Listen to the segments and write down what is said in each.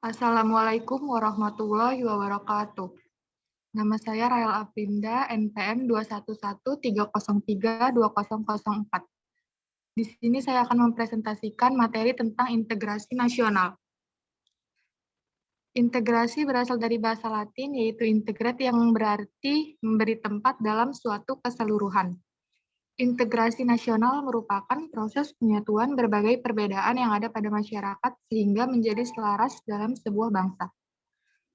Assalamualaikum warahmatullahi wabarakatuh. Nama saya Rael Aprinda, NPM 21130320004. Di sini saya akan mempresentasikan materi tentang integrasi nasional. Integrasi berasal dari bahasa Latin, yaitu integrate yang berarti memberi tempat dalam suatu keseluruhan. Integrasi nasional merupakan proses penyatuan berbagai perbedaan yang ada pada masyarakat sehingga menjadi selaras dalam sebuah bangsa.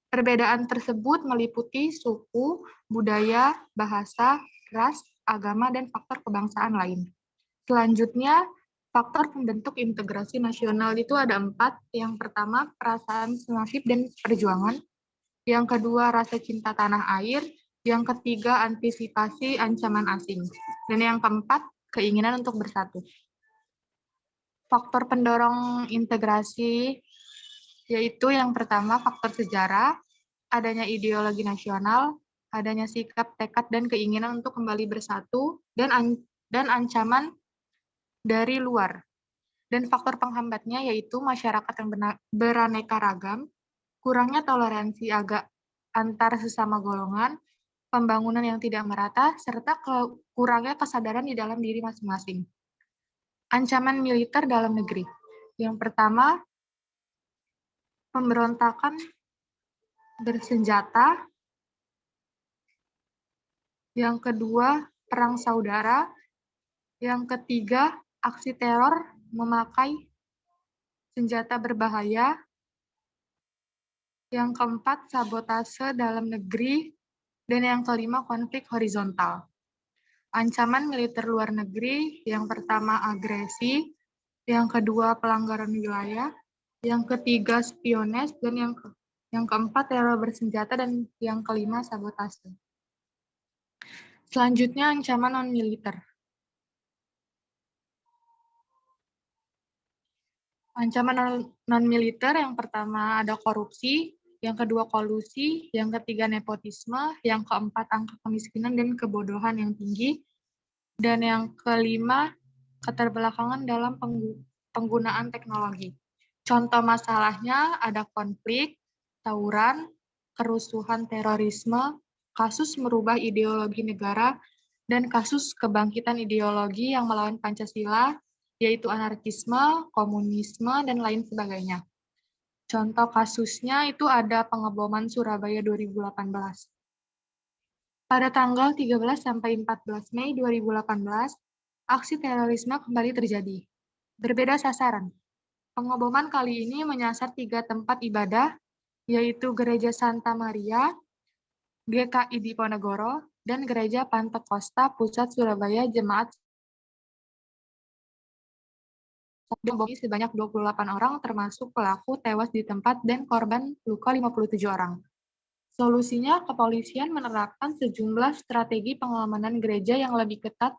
Perbedaan tersebut meliputi suku, budaya, bahasa, ras, agama, dan faktor kebangsaan lain. Selanjutnya, faktor pembentuk integrasi nasional itu ada 4. Yang pertama, perasaan senasib dan perjuangan. Yang kedua, rasa cinta tanah air. Yang ketiga, antisipasi ancaman asing. Dan yang keempat, keinginan untuk bersatu. Faktor pendorong integrasi yaitu yang pertama, faktor sejarah, adanya ideologi nasional, adanya sikap, tekad, dan keinginan untuk kembali bersatu, dan ancaman dari luar. Dan faktor penghambatnya yaitu masyarakat yang beraneka ragam, kurangnya toleransi antar sesama golongan, pembangunan yang tidak merata, serta kurangnya kesadaran di dalam diri masing-masing. Ancaman militer dalam negeri. Yang pertama, pemberontakan bersenjata. Yang kedua, perang saudara. Yang ketiga, aksi teror memakai senjata berbahaya. Yang keempat, sabotase dalam negeri. Dan yang kelima, konflik horizontal. Ancaman militer luar negeri, yang pertama agresi, yang kedua pelanggaran wilayah, yang ketiga spionase, dan yang keempat teror bersenjata, dan yang kelima sabotase. Selanjutnya ancaman non-militer. Ancaman non-militer yang pertama ada korupsi, yang kedua kolusi, yang ketiga nepotisme, yang keempat angka kemiskinan dan kebodohan yang tinggi, dan yang kelima keterbelakangan dalam penggunaan teknologi. Contoh masalahnya ada konflik, tawuran, kerusuhan terorisme, kasus merubah ideologi negara, dan kasus kebangkitan ideologi yang melawan Pancasila, yaitu anarkisme, komunisme, dan lain sebagainya. Contoh kasusnya itu ada pengeboman Surabaya 2018. Pada tanggal 13 sampai 14 Mei 2018, aksi terorisme kembali terjadi. Berbeda sasaran. Pengeboman kali ini menyasar 3 tempat ibadah, yaitu Gereja Santa Maria, GKI Diponegoro, dan Gereja Pantekosta Pusat Surabaya Jemaat sebanyak 28 orang termasuk pelaku tewas di tempat dan korban luka 57 orang. Solusinya, kepolisian menerapkan sejumlah strategi pengamanan gereja yang lebih ketat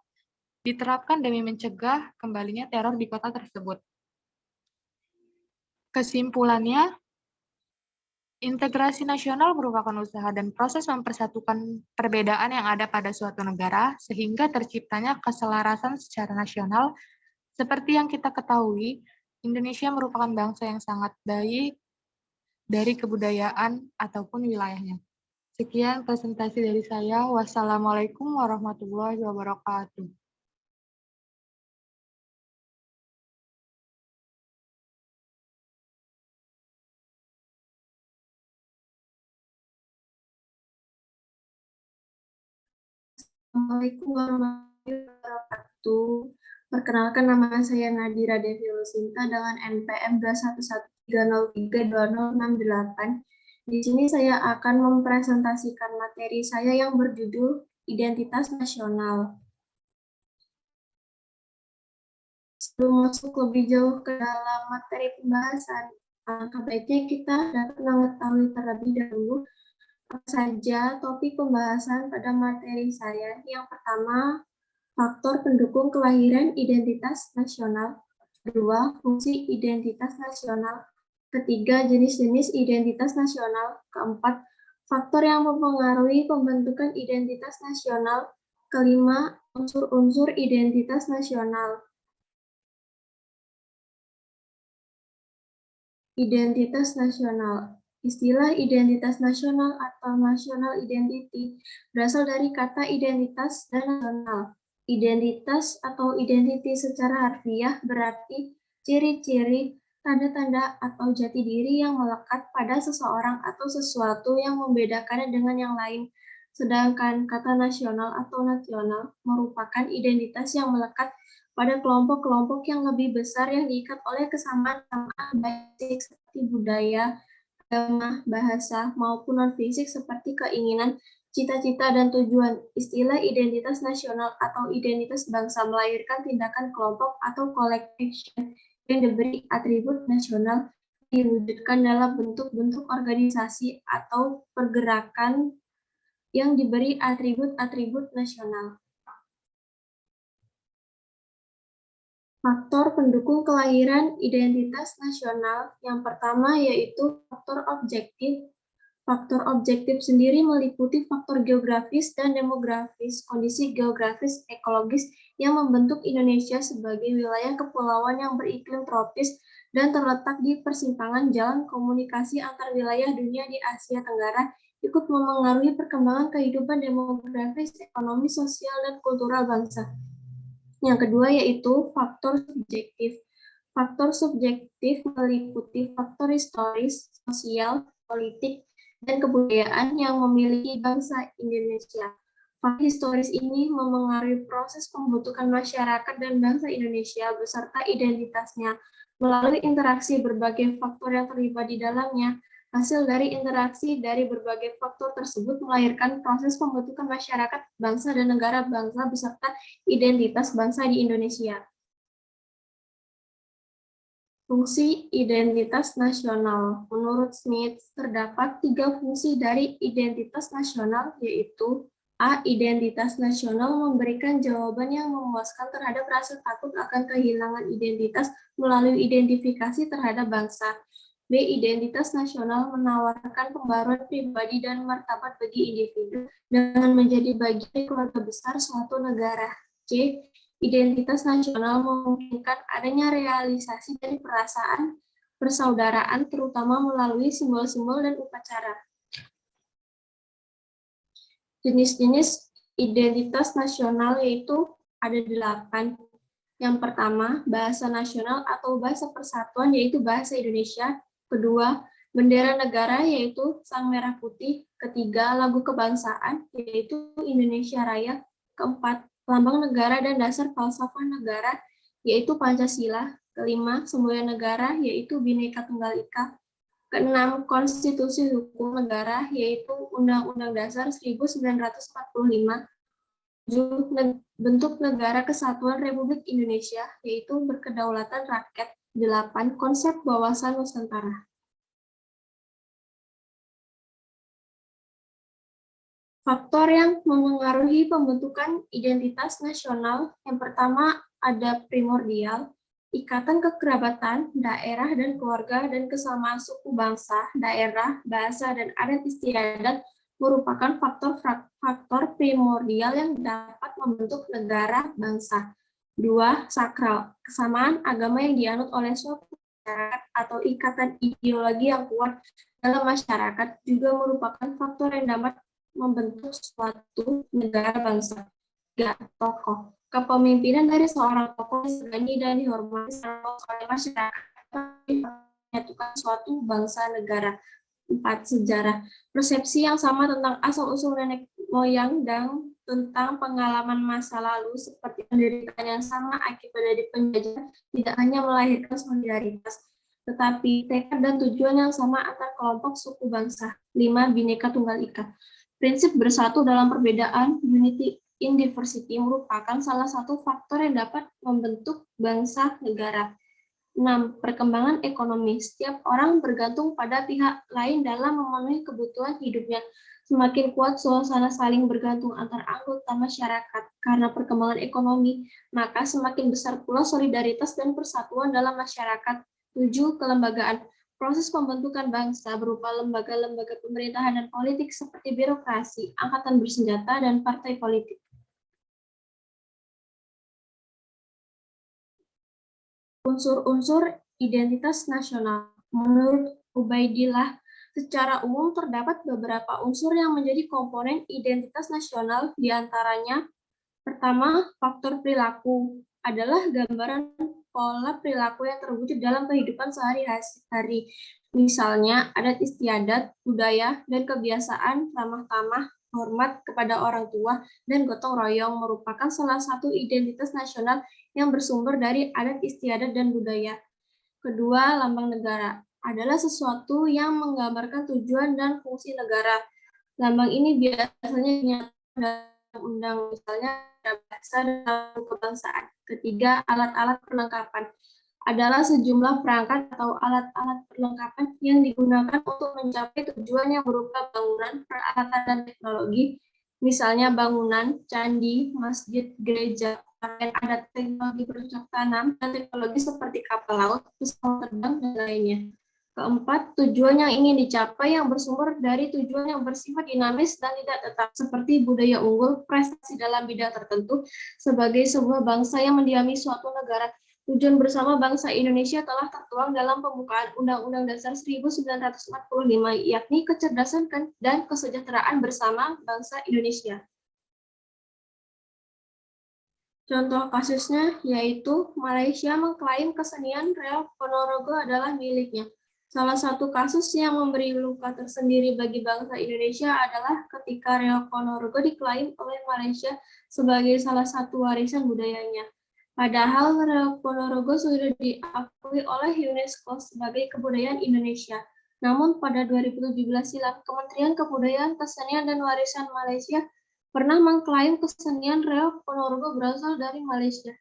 diterapkan demi mencegah kembalinya teror di kota tersebut. Kesimpulannya, integrasi nasional merupakan usaha dan proses mempersatukan perbedaan yang ada pada suatu negara sehingga terciptanya keselarasan secara nasional. Seperti yang kita ketahui, Indonesia merupakan bangsa yang sangat baik dari kebudayaan ataupun wilayahnya. Sekian presentasi dari saya. Wassalamualaikum warahmatullahi wabarakatuh. Assalamualaikum warahmatullahi wabarakatuh. Perkenalkan, nama saya Nadira Devi Lusinta dengan NPM 21130320068. Di sini saya akan mempresentasikan materi saya yang berjudul Identitas Nasional. Sebelum masuk lebih jauh ke dalam materi pembahasan, alangkah baiknya kita dapat mengetahui terlebih dahulu apa saja topik pembahasan pada materi saya. Yang pertama, faktor pendukung kelahiran identitas nasional. Kedua, fungsi identitas nasional. Ketiga, jenis-jenis identitas nasional. Keempat, faktor yang mempengaruhi pembentukan identitas nasional. Kelima, unsur-unsur identitas nasional. Identitas nasional. Istilah identitas nasional atau national identity berasal dari kata identitas dan nasional. Identitas atau identity secara harfiah berarti ciri-ciri, tanda-tanda, atau jati diri yang melekat pada seseorang atau sesuatu yang membedakannya dengan yang lain. Sedangkan kata nasional atau nasional merupakan identitas yang melekat pada kelompok-kelompok yang lebih besar yang diikat oleh kesamaan basic seperti budaya, agama, bahasa, maupun non-fisik seperti keinginan, cita-cita, dan tujuan. Istilah identitas nasional atau identitas bangsa melahirkan tindakan kelompok atau kolektif yang diberi atribut nasional diwujudkan dalam bentuk-bentuk organisasi atau pergerakan yang diberi atribut-atribut nasional. Faktor pendukung kelahiran identitas nasional yang pertama yaitu faktor objektif. Faktor objektif sendiri meliputi faktor geografis dan demografis, kondisi geografis ekologis yang membentuk Indonesia sebagai wilayah kepulauan yang beriklim tropis dan terletak di persimpangan jalan komunikasi antar wilayah dunia di Asia Tenggara, ikut memengaruhi perkembangan kehidupan demografis, ekonomi, sosial, dan kultural bangsa. Yang kedua yaitu faktor subjektif. Faktor subjektif meliputi faktor historis, sosial, politik, dan kebudayaan yang memiliki bangsa Indonesia. Faktor historis ini memengaruhi proses pembentukan masyarakat dan bangsa Indonesia beserta identitasnya melalui interaksi berbagai faktor yang terlibat di dalamnya. Hasil dari interaksi dari berbagai faktor tersebut melahirkan proses pembentukan masyarakat, bangsa, dan negara bangsa beserta identitas bangsa di Indonesia. Fungsi identitas nasional. Menurut Smith, terdapat 3 fungsi dari identitas nasional, yaitu A. Identitas nasional memberikan jawaban yang memuaskan terhadap rasa takut akan kehilangan identitas melalui identifikasi terhadap bangsa. B. Identitas nasional menawarkan pembaruan pribadi dan martabat bagi individu dengan menjadi bagian keluarga besar suatu negara. C. Identitas nasional memungkinkan adanya realisasi dari perasaan persaudaraan, terutama melalui simbol-simbol dan upacara. Jenis-jenis identitas nasional yaitu ada 8. Yang pertama, bahasa nasional atau bahasa persatuan yaitu bahasa Indonesia. Kedua, bendera negara yaitu Sang Merah Putih. Ketiga, lagu kebangsaan yaitu Indonesia Raya. Keempat, lambang negara dan dasar falsafah negara yaitu Pancasila. Kelima, semboyan negara yaitu Bhinneka Tunggal Ika. Keenam, konstitusi hukum negara yaitu Undang-Undang Dasar 1945. 7. Bentuk negara kesatuan Republik Indonesia yaitu berkedaulatan rakyat. 8. Konsep wawasan Nusantara. Faktor yang memengaruhi pembentukan identitas nasional yang pertama ada primordial, ikatan kekerabatan, daerah dan keluarga, dan kesamaan suku bangsa, daerah, bahasa, dan adat istiadat merupakan faktor primordial yang dapat membentuk negara bangsa. 2. Sakral, kesamaan agama yang dianut oleh suatu masyarakat atau ikatan ideologi yang kuat dalam masyarakat juga merupakan faktor yang dapat membentuk suatu negara bangsa. 3. Tokoh, kepemimpinan dari seorang tokoh disegani dan dihormati oleh masyarakat menyatukan suatu bangsa negara. 4. Sejarah, persepsi yang sama tentang asal-usul nenek moyang dan tentang pengalaman masa lalu seperti penderitaan yang sama akibat dari penjajahan tidak hanya melahirkan solidaritas, tetapi tekad dan tujuan yang sama antar kelompok suku bangsa. 5. Bhinneka Tunggal Ika, prinsip bersatu dalam perbedaan, unity in diversity, merupakan salah satu faktor yang dapat membentuk bangsa negara. 6. Perkembangan ekonomi. Setiap orang bergantung pada pihak lain dalam memenuhi kebutuhan hidupnya. Semakin kuat suasana saling bergantung antar anggota masyarakat karena perkembangan ekonomi, maka semakin besar pula solidaritas dan persatuan dalam masyarakat. 7. Kelembagaan. Proses pembentukan bangsa berupa lembaga-lembaga pemerintahan dan politik seperti birokrasi, angkatan bersenjata, dan partai politik. Unsur-unsur identitas nasional. Menurut Ubaidillah, secara umum terdapat beberapa unsur yang menjadi komponen identitas nasional, diantaranya pertama, faktor perilaku adalah gambaran pola perilaku yang terwujud dalam kehidupan sehari-hari. Misalnya, adat istiadat, budaya, dan kebiasaan ramah tamah, hormat kepada orang tua, dan gotong royong merupakan salah satu identitas nasional yang bersumber dari adat istiadat dan budaya. Kedua, lambang negara adalah sesuatu yang menggambarkan tujuan dan fungsi negara. Lambang ini biasanya dinyatakan dalam undang, misalnya bahasa dan kebangsaan. Ketiga, alat-alat perlengkapan adalah sejumlah perangkat atau alat-alat perlengkapan yang digunakan untuk mencapai tujuan yang berupa bangunan, peralatan, dan teknologi, misalnya bangunan, candi, masjid, gereja, pakaian adat, teknologi bercocok tanam, dan teknologi seperti kapal laut, pesawat terbang, dan lainnya. Keempat, tujuan yang ingin dicapai yang bersumber dari tujuan yang bersifat dinamis dan tidak tetap, seperti budaya unggul, prestasi dalam bidang tertentu, sebagai sebuah bangsa yang mendiami suatu negara. Tujuan bersama bangsa Indonesia telah tertuang dalam pembukaan Undang-Undang Dasar 1945, yakni kecerdasan dan kesejahteraan bersama bangsa Indonesia. Contoh kasusnya yaitu Malaysia mengklaim kesenian reok Ponorogo adalah miliknya. Salah satu kasus yang memberi luka tersendiri bagi bangsa Indonesia adalah ketika reok Ponorogo diklaim oleh Malaysia sebagai salah satu warisan budayanya. Padahal reok Ponorogo sudah diakui oleh UNESCO sebagai kebudayaan Indonesia. Namun pada 2017 silam, Kementerian Kebudayaan, Kesenian, dan Warisan Malaysia pernah mengklaim kesenian reok Ponorogo berasal dari Malaysia.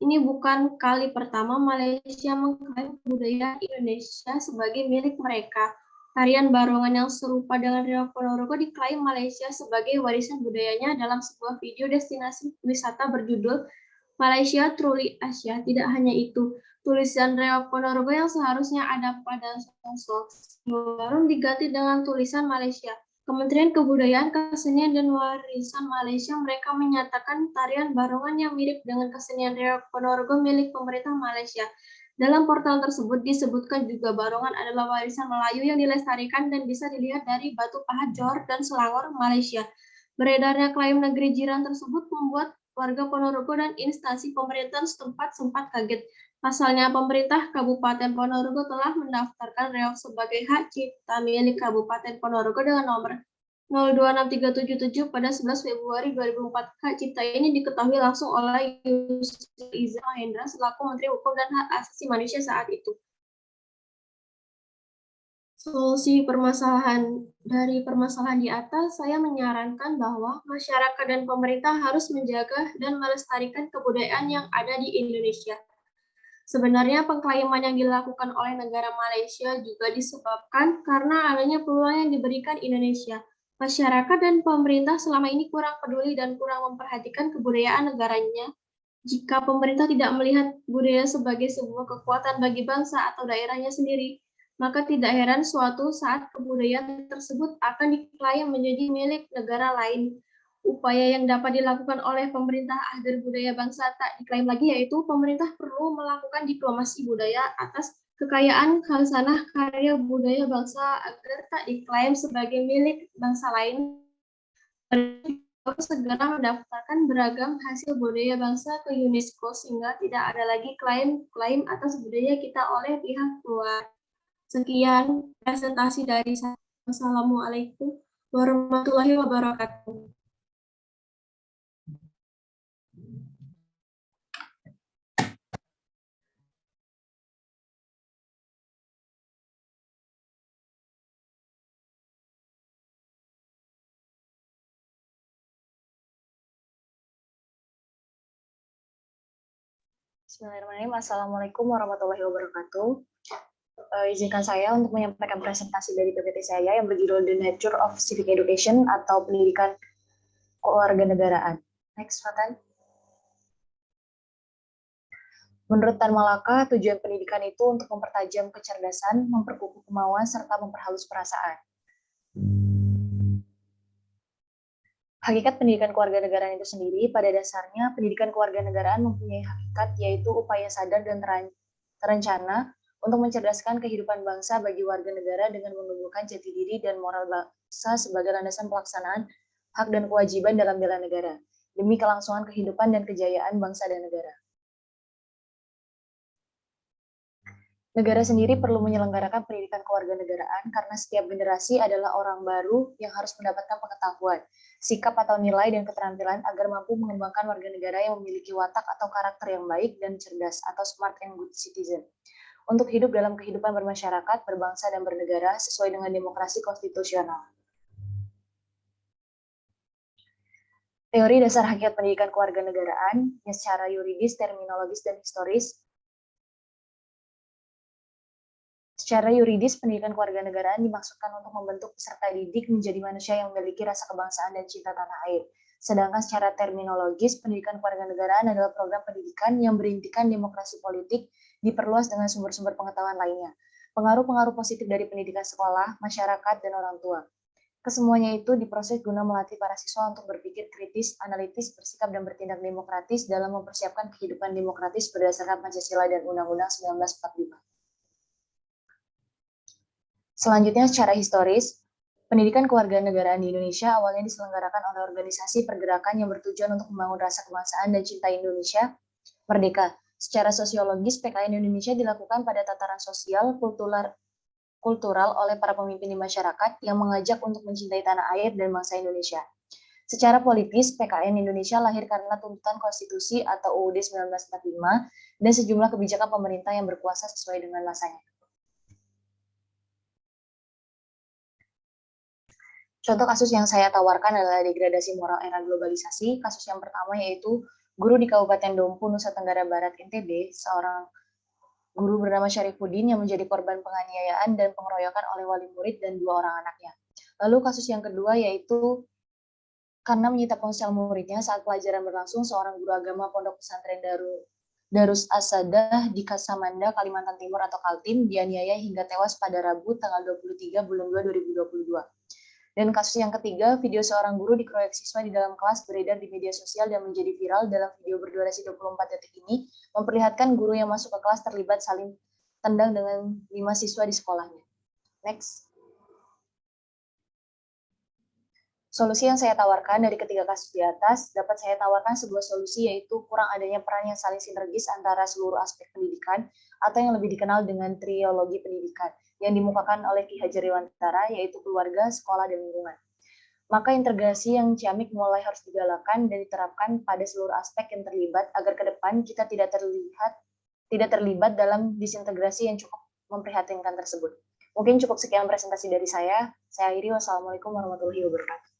Ini bukan kali pertama Malaysia mengklaim kebudayaan Indonesia sebagai milik mereka. Tarian barongan yang serupa dengan reok Ponorogo diklaim Malaysia sebagai warisan budayanya dalam sebuah video destinasi wisata berjudul Malaysia Truly Asia. Tidak hanya itu, tulisan reok Ponorogo yang seharusnya ada pada sosok baru diganti dengan tulisan Malaysia. Kementerian Kebudayaan, Kesenian, dan Warisan Malaysia mereka menyatakan tarian barongan yang mirip dengan kesenian reok Ponorogo milik pemerintah Malaysia. Dalam portal tersebut disebutkan juga barongan adalah warisan Melayu yang dilestarikan dan bisa dilihat dari Batu Pahat Johor dan Selangor, Malaysia. Beredarnya klaim negeri jiran tersebut membuat warga Ponorogo dan instansi pemerintahan setempat sempat kaget. Pasalnya, pemerintah Kabupaten Ponorogo telah mendaftarkan reok sebagai hak cipta milik Kabupaten Ponorogo dengan nomor 026377 pada 11 Februari 2004. Hak cipta ini diketahui langsung oleh Yusril Iza Mahendra selaku Menteri Hukum dan Hak Asasi Manusia saat itu. Solusi permasalahan di atas, saya menyarankan bahwa masyarakat dan pemerintah harus menjaga dan melestarikan kebudayaan yang ada di Indonesia. Sebenarnya pengklaiman yang dilakukan oleh negara Malaysia juga disebabkan karena adanya peluang yang diberikan Indonesia. Masyarakat dan pemerintah selama ini kurang peduli dan kurang memperhatikan kebudayaan negaranya. Jika pemerintah tidak melihat budaya sebagai sebuah kekuatan bagi bangsa atau daerahnya sendiri, maka tidak heran suatu saat kebudayaan tersebut akan diklaim menjadi milik negara lain. Upaya yang dapat dilakukan oleh pemerintah agar budaya bangsa tak diklaim lagi yaitu pemerintah perlu melakukan diplomasi budaya atas kekayaan khasanah karya budaya bangsa agar tak diklaim sebagai milik bangsa lain. Segera mendaftarkan beragam hasil budaya bangsa ke UNESCO sehingga tidak ada lagi klaim atas budaya kita oleh pihak luar. Sekian presentasi dari saya. Wassalamualaikum warahmatullahi wabarakatuh. Bismillahirrahmanirrahim. Assalamualaikum warahmatullahi wabarakatuh. Izinkan saya untuk menyampaikan presentasi dari PPT saya yang berjudul The Nature of Civic Education atau Pendidikan Kewarganegaraan. Next, Fatan. Menurut Tan Malaka, tujuan pendidikan itu untuk mempertajam kecerdasan, memperkukuh kemauan, serta memperhalus perasaan. Hakikat pendidikan kewarganegaraan itu sendiri, pada dasarnya pendidikan kewarganegaraan mempunyai hakikat yaitu upaya sadar dan terencana untuk mencerdaskan kehidupan bangsa bagi warga negara dengan menumbuhkan jati diri dan moral bangsa sebagai landasan pelaksanaan hak dan kewajiban dalam bela negara, demi kelangsungan kehidupan dan kejayaan bangsa dan negara. Negara sendiri perlu menyelenggarakan pendidikan kewarganegaraan karena setiap generasi adalah orang baru yang harus mendapatkan pengetahuan, sikap atau nilai dan keterampilan agar mampu mengembangkan warga negara yang memiliki watak atau karakter yang baik dan cerdas atau smart and good citizen untuk hidup dalam kehidupan bermasyarakat, berbangsa, dan bernegara sesuai dengan demokrasi konstitusional. Teori dasar hakikat pendidikan kewarganegaraan yang secara yuridis, terminologis, dan historis. Secara yuridis, pendidikan kewarganegaraan dimaksudkan untuk membentuk peserta didik menjadi manusia yang memiliki rasa kebangsaan dan cinta tanah air. Sedangkan secara terminologis, pendidikan kewarganegaraan adalah program pendidikan yang berintikan demokrasi politik diperluas dengan sumber-sumber pengetahuan lainnya. Pengaruh-pengaruh positif dari pendidikan sekolah, masyarakat, dan orang tua. Kesemuanya itu diproses guna melatih para siswa untuk berpikir kritis, analitis, bersikap, dan bertindak demokratis dalam mempersiapkan kehidupan demokratis berdasarkan Pancasila dan Undang-Undang 1945. Selanjutnya, secara historis, pendidikan kewarganegaraan di Indonesia awalnya diselenggarakan oleh organisasi pergerakan yang bertujuan untuk membangun rasa kebangsaan dan cinta Indonesia merdeka. Secara sosiologis, PKN Indonesia dilakukan pada tataran sosial, kultural oleh para pemimpin di masyarakat yang mengajak untuk mencintai tanah air dan bangsa Indonesia. Secara politis, PKN Indonesia lahir karena tuntutan konstitusi atau UUD 1945 dan sejumlah kebijakan pemerintah yang berkuasa sesuai dengan masanya. Contoh kasus yang saya tawarkan adalah degradasi moral era globalisasi. Kasus yang pertama yaitu guru di Kabupaten Dompu, Nusa Tenggara Barat, NTB, seorang guru bernama Syarifuddin yang menjadi korban penganiayaan dan pengeroyokan oleh wali murid dan 2 orang anaknya. Lalu kasus yang kedua yaitu karena menyita ponsel muridnya saat pelajaran berlangsung, seorang guru agama Pondok Pesantren Darus Asadah di Kasamanda, Kalimantan Timur atau Kaltim dianiaya hingga tewas pada Rabu tanggal 23 bulan 2 2022. Dan kasus yang ketiga, video seorang guru dikeroyok siswa di dalam kelas beredar di media sosial dan menjadi viral. Dalam video berdurasi 24 detik ini, memperlihatkan guru yang masuk ke kelas terlibat saling tendang dengan 5 siswa di sekolahnya. Next. Solusi yang saya tawarkan dari ketiga kasus di atas, dapat saya tawarkan sebuah solusi yaitu kurang adanya peran yang saling sinergis antara seluruh aspek pendidikan atau yang lebih dikenal dengan triologi pendidikan yang dimukakan oleh Ki Hajar Dewantara, yaitu keluarga, sekolah, dan lingkungan. Maka integrasi yang ciamik mulai harus digalakkan dan diterapkan pada seluruh aspek yang terlibat agar ke depan kita tidak terlibat dalam disintegrasi yang cukup memprihatinkan tersebut. Mungkin cukup sekian presentasi dari saya. Saya akhiri. Wassalamualaikum warahmatullahi wabarakatuh.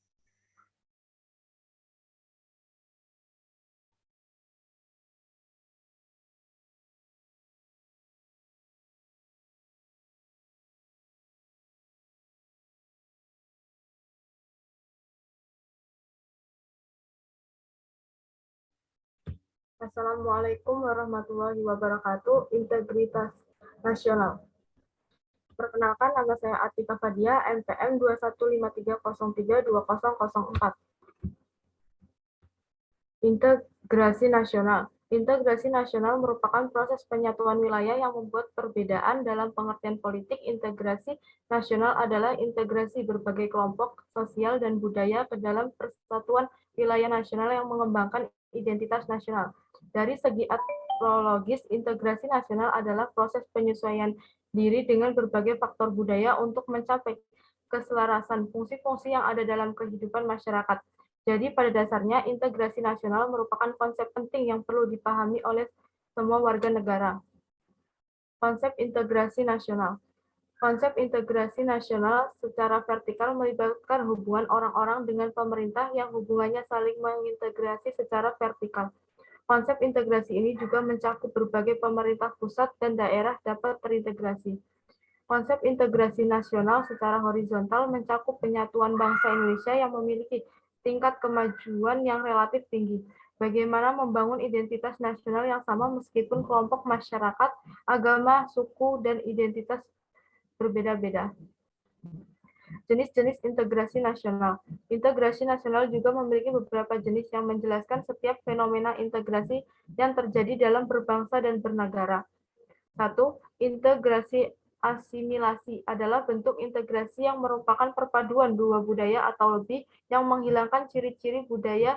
Assalamualaikum warahmatullahi wabarakatuh. Integritas nasional. Perkenalkan, nama saya Atika Fadia, NPM 2153032004. Integrasi nasional. Integrasi nasional merupakan proses penyatuan wilayah yang membuat perbedaan dalam pengertian politik. Integrasi nasional adalah integrasi berbagai kelompok sosial dan budaya ke dalam persatuan wilayah nasional yang mengembangkan identitas nasional. Dari segi antrologis, integrasi nasional adalah proses penyesuaian diri dengan berbagai faktor budaya untuk mencapai keselarasan fungsi-fungsi yang ada dalam kehidupan masyarakat. Jadi pada dasarnya integrasi nasional merupakan konsep penting yang perlu dipahami oleh semua warga negara. Konsep integrasi nasional. Konsep integrasi nasional secara vertikal melibatkan hubungan orang-orang dengan pemerintah yang hubungannya saling mengintegrasi secara vertikal. Konsep integrasi ini juga mencakup berbagai pemerintah pusat dan daerah dapat terintegrasi. Konsep integrasi nasional secara horizontal mencakup penyatuan bangsa Indonesia yang memiliki tingkat kemajuan yang relatif tinggi. Bagaimana membangun identitas nasional yang sama meskipun kelompok masyarakat, agama, suku, dan identitas berbeda-beda. Jenis-jenis integrasi nasional. Integrasi nasional juga memiliki beberapa jenis yang menjelaskan setiap fenomena integrasi yang terjadi dalam berbangsa dan bernegara. 1. Integrasi asimilasi adalah bentuk integrasi yang merupakan perpaduan dua budaya atau lebih yang menghilangkan ciri-ciri budaya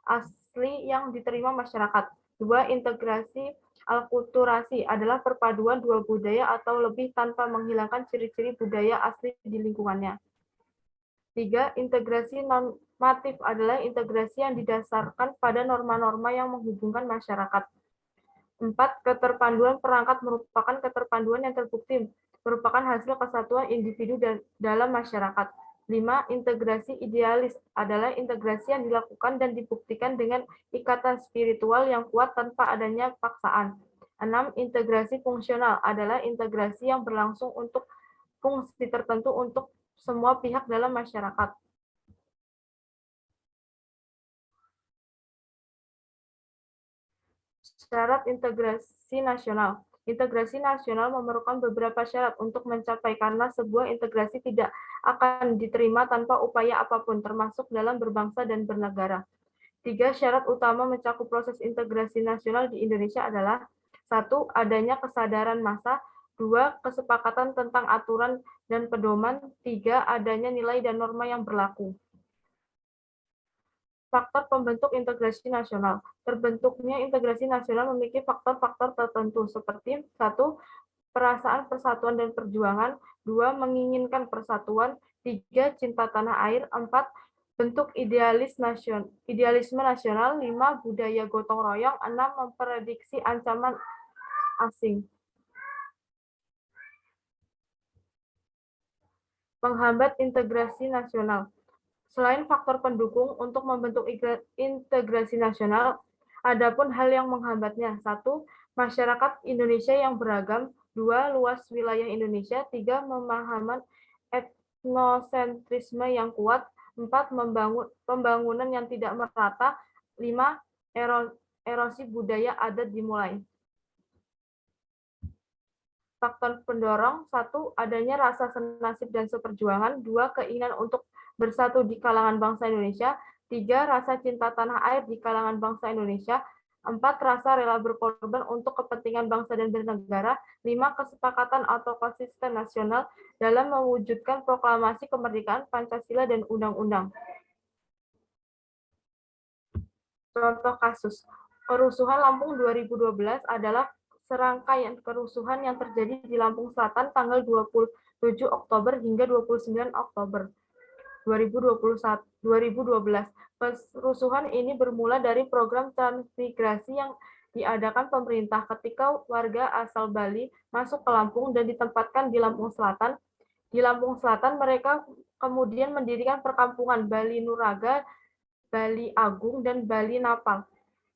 asli yang diterima masyarakat. 2. Integrasi alkulturasi adalah perpaduan dua budaya atau lebih tanpa menghilangkan ciri-ciri budaya asli di lingkungannya. 3. Integrasi normatif adalah integrasi yang didasarkan pada norma-norma yang menghubungkan masyarakat. 4. Keterpaduan perangkat merupakan keterpaduan yang terbukti merupakan hasil kesatuan individu dalam masyarakat. 5. Integrasi idealis adalah integrasi yang dilakukan dan dibuktikan dengan ikatan spiritual yang kuat tanpa adanya paksaan. 6. Integrasi fungsional adalah integrasi yang berlangsung untuk fungsi tertentu untuk semua pihak dalam masyarakat. Syarat integrasi nasional. Integrasi nasional memerlukan beberapa syarat untuk mencapai karena sebuah integrasi tidak akan diterima tanpa upaya apapun, termasuk dalam berbangsa dan bernegara. 3 syarat utama mencakup proses integrasi nasional di Indonesia adalah 1. Adanya kesadaran massa, 2. Kesepakatan tentang aturan dan pedoman, 3. Adanya nilai dan norma yang berlaku. Faktor pembentuk integrasi nasional. Terbentuknya integrasi nasional memiliki faktor-faktor tertentu seperti 1. Perasaan persatuan dan perjuangan, 2. Menginginkan persatuan, 3. Cinta tanah air, 4. Bentuk idealisme nasional, 5. Budaya gotong royong, 6. Memprediksi ancaman asing. Penghambat integrasi nasional. Selain faktor pendukung untuk membentuk integrasi nasional, adapun hal yang menghambatnya. 1. Masyarakat Indonesia yang beragam. 2. Luas wilayah Indonesia. 3. Pemahaman etnosentrisme yang kuat. 4. Pembangunan yang tidak merata. 5. Erosi budaya adat dimulai. Faktor pendorong. 1. Adanya rasa senasib dan seperjuangan. 2. Keinginan untuk bersatu di kalangan bangsa Indonesia. 3. Rasa cinta tanah air di kalangan bangsa Indonesia. 4. Rasa rela berkorban untuk kepentingan bangsa dan bernegara. 5. Kesepakatan atau konsisten nasional dalam mewujudkan proklamasi kemerdekaan Pancasila dan undang-undang. Contoh kasus. Kerusuhan Lampung 2012 adalah serangkaian kerusuhan yang terjadi di Lampung Selatan tanggal 27 Oktober hingga 29 Oktober 2012. Kerusuhan ini bermula dari program transmigrasi yang diadakan pemerintah ketika warga asal Bali masuk ke Lampung dan ditempatkan di Lampung Selatan. Di Lampung Selatan, mereka kemudian mendirikan perkampungan Bali Nuraga, Bali Agung, dan Bali Napal.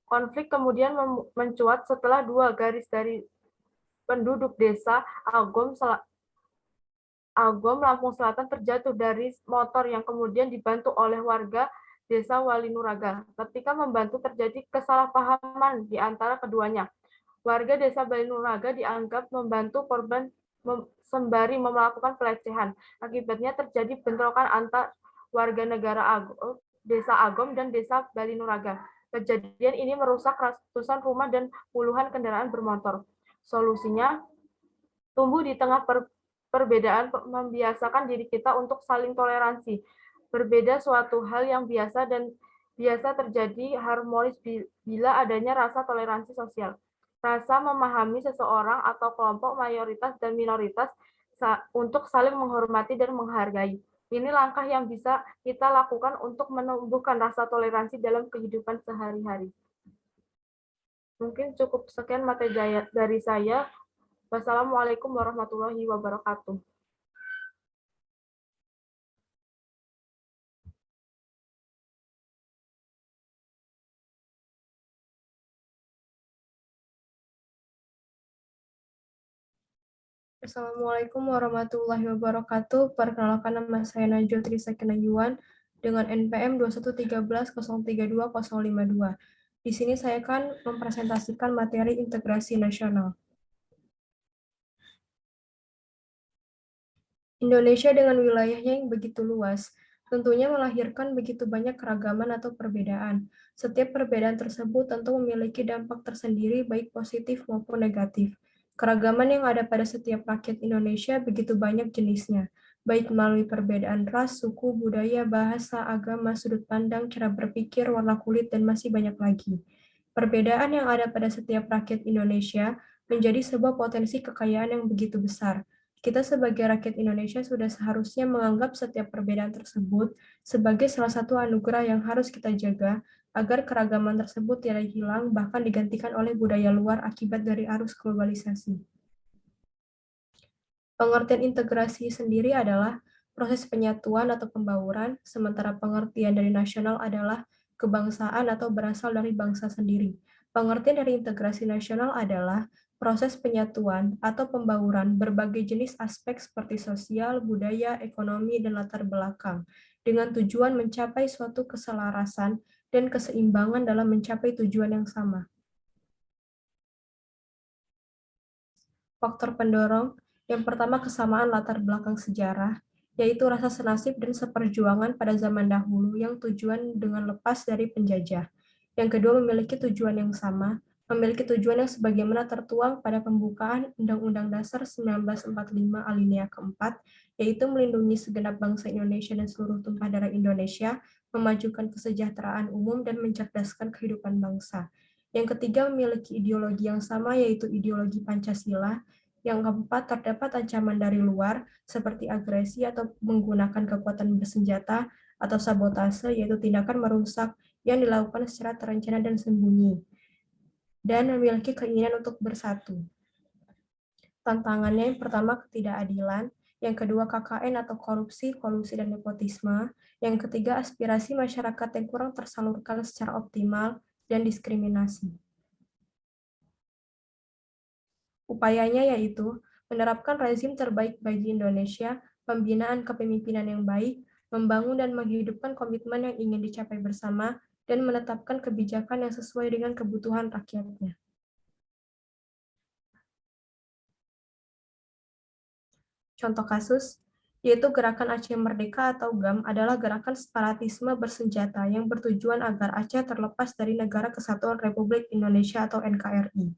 Konflik kemudian mencuat setelah dua garis dari penduduk desa Agom Lampung Selatan terjatuh dari motor yang kemudian dibantu oleh warga desa Walinuraga. Ketika membantu terjadi kesalahpahaman di antara keduanya. Warga desa Walinuraga dianggap membantu korban sembari melakukan pelecehan. Akibatnya terjadi bentrokan antar warga negara desa Agom dan desa Walinuraga. Kejadian ini merusak ratusan rumah dan puluhan kendaraan bermotor. Solusinya, tumbuh di tengah perbedaan, membiasakan diri kita untuk saling toleransi. Berbeda suatu hal yang biasa dan biasa terjadi harmonis bila adanya rasa toleransi sosial. Rasa memahami seseorang atau kelompok mayoritas dan minoritas untuk saling menghormati dan menghargai. Ini langkah yang bisa kita lakukan untuk menumbuhkan rasa toleransi dalam kehidupan sehari-hari. Mungkin cukup sekian materi dari saya. Wassalamualaikum warahmatullahi wabarakatuh. Assalamualaikum warahmatullahi wabarakatuh. Perkenalkan, nama saya Najwa Trisakina Yuwan dengan NPM 21310320052. Di sini saya akan mempresentasikan materi integrasi nasional. Indonesia dengan wilayahnya yang begitu luas, tentunya melahirkan begitu banyak keragaman atau perbedaan. Setiap perbedaan tersebut tentu memiliki dampak tersendiri baik positif maupun negatif. Keragaman yang ada pada setiap rakyat Indonesia begitu banyak jenisnya, baik melalui perbedaan ras, suku, budaya, bahasa, agama, sudut pandang, cara berpikir, warna kulit, dan masih banyak lagi. Perbedaan yang ada pada setiap rakyat Indonesia menjadi sebuah potensi kekayaan yang begitu besar. Kita sebagai rakyat Indonesia sudah seharusnya menganggap setiap perbedaan tersebut sebagai salah satu anugerah yang harus kita jaga, agar keragaman tersebut tidak hilang, bahkan digantikan oleh budaya luar akibat dari arus globalisasi. Pengertian integrasi sendiri adalah proses penyatuan atau pembauran, sementara pengertian dari nasional adalah kebangsaan atau berasal dari bangsa sendiri. Pengertian dari integrasi nasional adalah proses penyatuan atau pembauran berbagai jenis aspek seperti sosial, budaya, ekonomi, dan latar belakang, dengan tujuan mencapai suatu keselarasan dan keseimbangan dalam mencapai tujuan yang sama. Faktor pendorong, yang pertama kesamaan latar belakang sejarah, yaitu rasa senasib dan seperjuangan pada zaman dahulu yang tujuan dengan lepas dari penjajah. Yang kedua memiliki tujuan yang sama, memiliki tujuan yang sebagaimana tertuang pada pembukaan Undang-Undang Dasar 1945 alinea keempat, yaitu melindungi segenap bangsa Indonesia dan seluruh tumpah darah Indonesia, memajukan kesejahteraan umum dan mencerdaskan kehidupan bangsa. Yang ketiga memiliki ideologi yang sama, yaitu ideologi Pancasila. Yang keempat, terdapat ancaman dari luar, seperti agresi atau menggunakan kekuatan bersenjata atau sabotase, yaitu tindakan merusak yang dilakukan secara terencana dan sembunyi, dan memiliki keinginan untuk bersatu. Tantangannya yang pertama ketidakadilan, yang kedua KKN atau korupsi, kolusi, dan nepotisme, yang ketiga aspirasi masyarakat yang kurang tersalurkan secara optimal, dan diskriminasi. Upayanya yaitu menerapkan rezim terbaik bagi Indonesia, pembinaan kepemimpinan yang baik, membangun dan menghidupkan komitmen yang ingin dicapai bersama, dan menetapkan kebijakan yang sesuai dengan kebutuhan rakyatnya. Contoh kasus, yaitu Gerakan Aceh Merdeka atau GAM adalah gerakan separatisme bersenjata yang bertujuan agar Aceh terlepas dari Negara Kesatuan Republik Indonesia atau NKRI.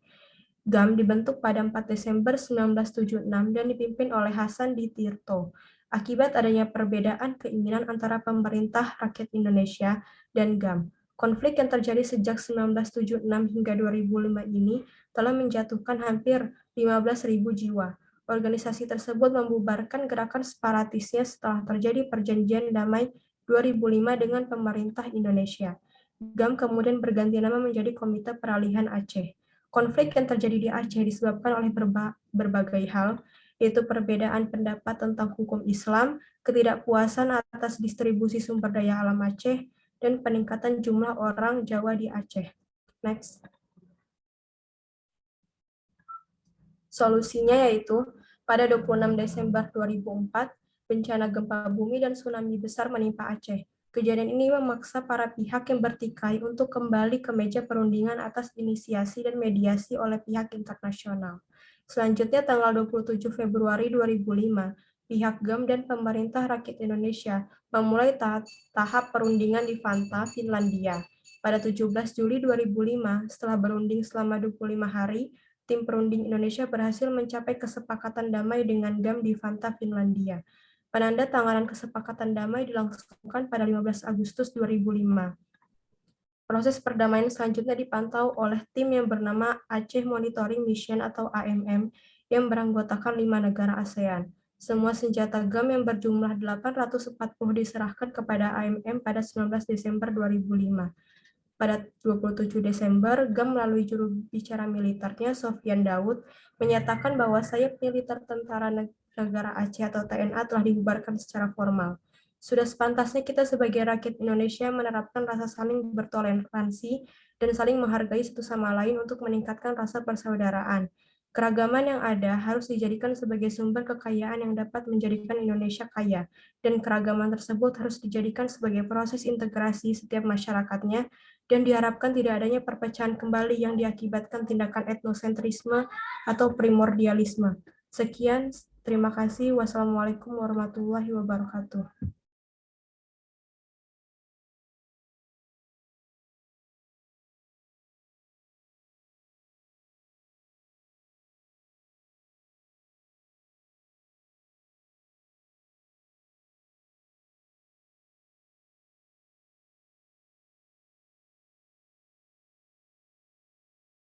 GAM dibentuk pada 4 Desember 1976 dan dipimpin oleh Hasan Ditirto. Akibat adanya perbedaan keinginan antara pemerintah rakyat Indonesia dan GAM, konflik yang terjadi sejak 1976 hingga 2005 ini telah menjatuhkan hampir 15.000 jiwa. Organisasi tersebut membubarkan gerakan separatisnya setelah terjadi perjanjian damai 2005 dengan pemerintah Indonesia. GAM kemudian berganti nama menjadi Komite Peralihan Aceh. Konflik yang terjadi di Aceh disebabkan oleh berbagai hal, yaitu perbedaan pendapat tentang hukum Islam, ketidakpuasan atas distribusi sumber daya alam Aceh, dan peningkatan jumlah orang Jawa di Aceh. Next. Solusinya yaitu, pada 26 Desember 2004, bencana gempa bumi dan tsunami besar menimpa Aceh. Kejadian ini memaksa para pihak yang bertikai untuk kembali ke meja perundingan atas inisiasi dan mediasi oleh pihak internasional. Selanjutnya, tanggal 27 Februari 2005, pihak GAM dan pemerintah rakyat Indonesia memulai tahap perundingan di Vantaa, Finlandia. Pada 17 Juli 2005, setelah berunding selama 25 hari, tim perunding Indonesia berhasil mencapai kesepakatan damai dengan GAM di Vantaa, Finlandia. Penandatanganan kesepakatan damai dilangsungkan pada 15 Agustus 2005. Proses perdamaian selanjutnya dipantau oleh tim yang bernama Aceh Monitoring Mission atau AMM yang beranggotakan 5 negara ASEAN. Semua senjata GAM yang berjumlah 840 diserahkan kepada AMM pada 19 Desember 2005. Pada 27 Desember, GAM melalui juru bicara militernya, Sofyan Daud, menyatakan bahwa sayap militer Tentara Negara Aceh atau TNA telah dibubarkan secara formal. Sudah sepantasnya kita sebagai rakyat Indonesia menerapkan rasa saling bertoleransi dan saling menghargai satu sama lain untuk meningkatkan rasa persaudaraan. Keragaman yang ada harus dijadikan sebagai sumber kekayaan yang dapat menjadikan Indonesia kaya, dan keragaman tersebut harus dijadikan sebagai proses integrasi setiap masyarakatnya, dan diharapkan tidak adanya perpecahan kembali yang diakibatkan tindakan etnosentrisme atau primordialisme. Sekian, terima kasih. Wassalamualaikum warahmatullahi wabarakatuh.